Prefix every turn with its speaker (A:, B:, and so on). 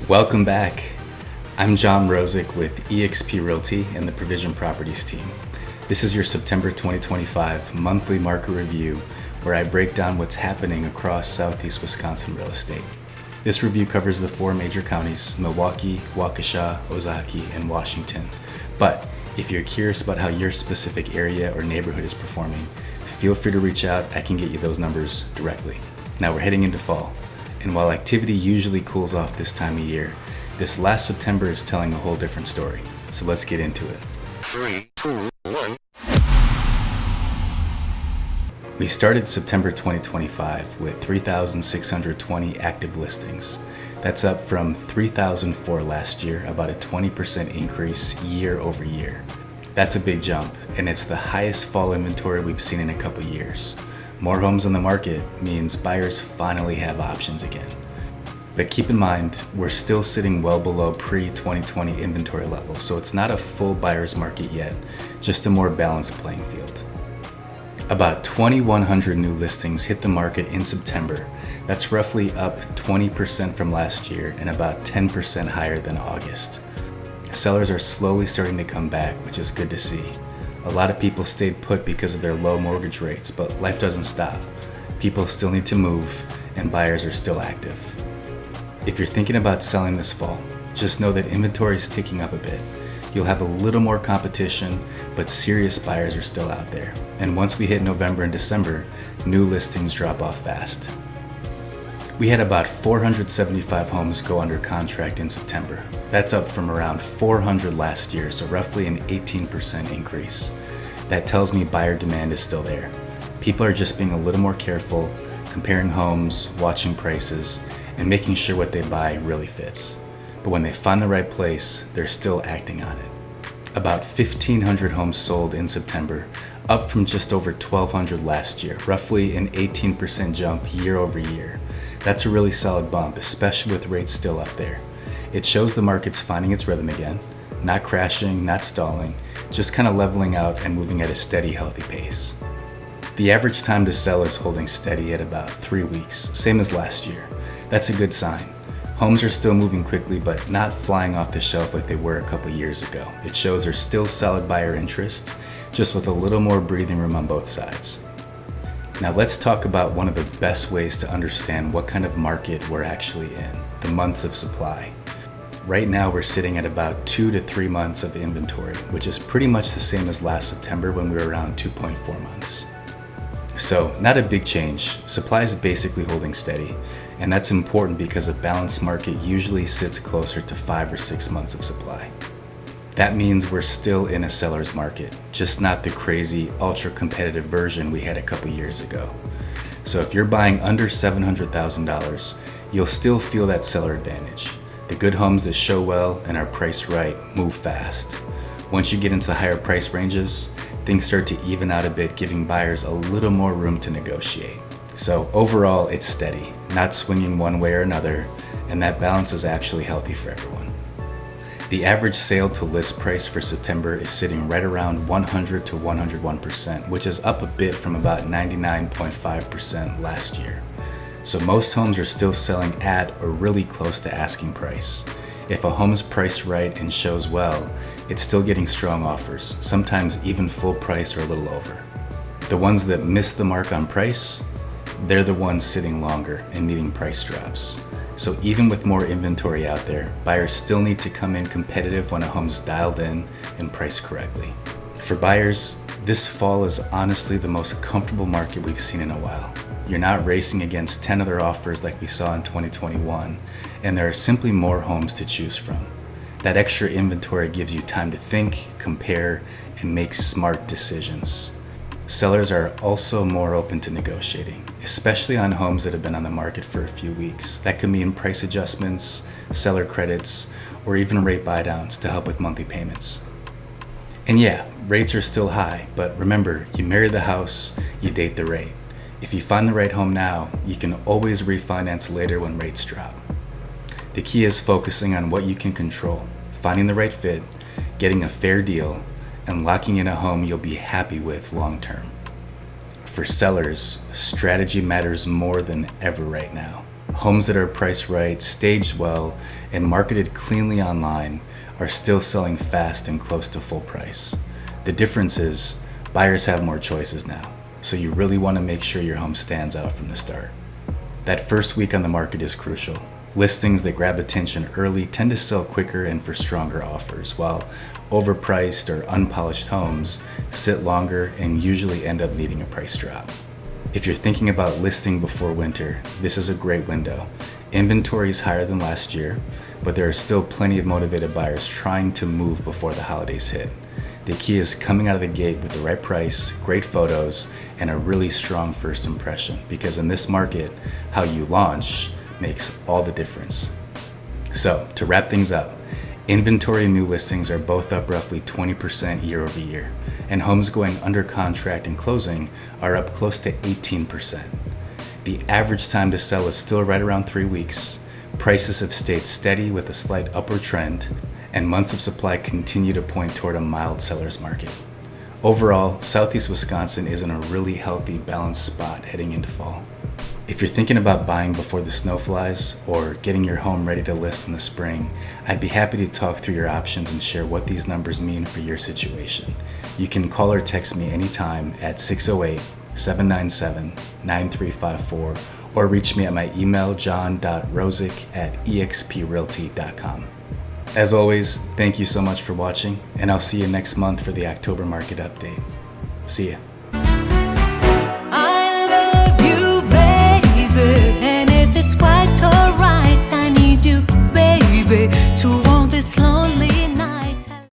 A: Welcome back. I'm John Rozek with eXp Realty and the Provision Properties team. This is your September 2025 monthly market review where I break down what's happening across Southeast Wisconsin real estate. This review covers the four major counties: Milwaukee, Waukesha, Ozaukee, and Washington. But if you're curious about how your specific area or neighborhood is performing, feel free to reach out. I can get you those numbers directly. Now we're heading into fall. And while activity usually cools off this time of year, this last September is telling a whole different story. So let's get into it.
B: 3, 2, 1.
A: We started September 2025 with 3,620 active listings. That's up from 3,004 last year, about a 20% increase year over year. That's a big jump, and it's the highest fall inventory we've seen in a couple years. More homes on the market means buyers finally have options again. But keep in mind, we're still sitting well below pre-2020 inventory levels, so it's not a full buyer's market yet, just a more balanced playing field. About 2,100 new listings hit the market in September. That's roughly up 20% from last year and about 10% higher than August. Sellers are slowly starting to come back, which is good to see. A lot of people stayed put because of their low mortgage rates, but life doesn't stop. People still need to move, and buyers are still active. If you're thinking about selling this fall, just know that inventory is ticking up a bit. You'll have a little more competition, but serious buyers are still out there. And once we hit November and December, new listings drop off fast. We had about 475 homes go under contract in September. That's up from around 400 last year, so roughly an 18% increase. That tells me buyer demand is still there. People are just being a little more careful, comparing homes, watching prices, and making sure what they buy really fits. But when they find the right place, they're still acting on it. About 1,500 homes sold in September, up from just over 1,200 last year, roughly an 18% jump year over year. That's a really solid bump, especially with rates still up there. It shows the market's finding its rhythm again, not crashing, not stalling, just kind of leveling out and moving at a steady, healthy pace. The average time to sell is holding steady at about 3 weeks, same as last year. That's a good sign. Homes are still moving quickly, but not flying off the shelf like they were a couple years ago. It shows there's still solid buyer interest, just with a little more breathing room on both sides. Now let's talk about one of the best ways to understand what kind of market we're actually in, the months of supply. Right now we're sitting at about 2 to 3 months of inventory, which is pretty much the same as last September when we were around 2.4 months. So not a big change. Supply is basically holding steady, and that's important because a balanced market usually sits closer to 5 or 6 months of supply. That means we're still in a seller's market, just not the crazy, ultra-competitive version we had a couple years ago. So if you're buying under $700,000, you'll still feel that seller advantage. The good homes that show well and are priced right move fast. Once you get into the higher price ranges, things start to even out a bit, giving buyers a little more room to negotiate. So overall, it's steady, not swinging one way or another, and that balance is actually healthy for everyone. The average sale to list price for September is sitting right around 100 to 101%, which is up a bit from about 99.5% last year. So most homes are still selling at or really close to asking price. If a home's priced right and shows well, it's still getting strong offers, sometimes even full price or a little over. The ones that miss the mark on price, they're the ones sitting longer and needing price drops. So even with more inventory out there, buyers still need to come in competitive when a home's dialed in and priced correctly. For buyers, this fall is honestly the most comfortable market we've seen in a while. You're not racing against 10 other offers like we saw in 2021, and there are simply more homes to choose from. That extra inventory gives you time to think, compare, and make smart decisions. Sellers are also more open to negotiating, especially on homes that have been on the market for a few weeks. That could mean price adjustments, seller credits, or even rate buydowns to help with monthly payments. And yeah, rates are still high, but remember, you marry the house, you date the rate. If you find the right home now, you can always refinance later when rates drop. The key is focusing on what you can control, finding the right fit, getting a fair deal, and locking in a home you'll be happy with long term. For sellers, strategy matters more than ever right now. Homes that are priced right, staged well, and marketed cleanly online are still selling fast and close to full price. The difference is buyers have more choices now, so you really want to make sure your home stands out from the start. That first week on the market is crucial. Listings that grab attention early tend to sell quicker and for stronger offers, while overpriced or unpolished homes sit longer and usually end up needing a price drop. If you're thinking about listing before winter, this is a great window. Inventory is higher than last year, but there are still plenty of motivated buyers trying to move before the holidays hit. The key is coming out of the gate with the right price, great photos, and a really strong first impression, because in this market, how you launch makes all the difference. So, to wrap things up, inventory and new listings are both up roughly 20% year over year, and homes going under contract and closing are up close to 18%. The average time to sell is still right around 3 weeks. Prices have stayed steady with a slight upward trend, and months of supply continue to point toward a mild seller's market. Overall, Southeast Wisconsin is in a really healthy, balanced spot heading into fall. If you're thinking about buying before the snow flies or getting your home ready to list in the spring, I'd be happy to talk through your options and share what these numbers mean for your situation. You can call or text me anytime at 608-797-9354 or reach me at my email john.rozek@exprealty.com. As always, thank you so much for watching, and I'll see you next month for the October market update. See ya.
C: I love you, baby, and if it's quite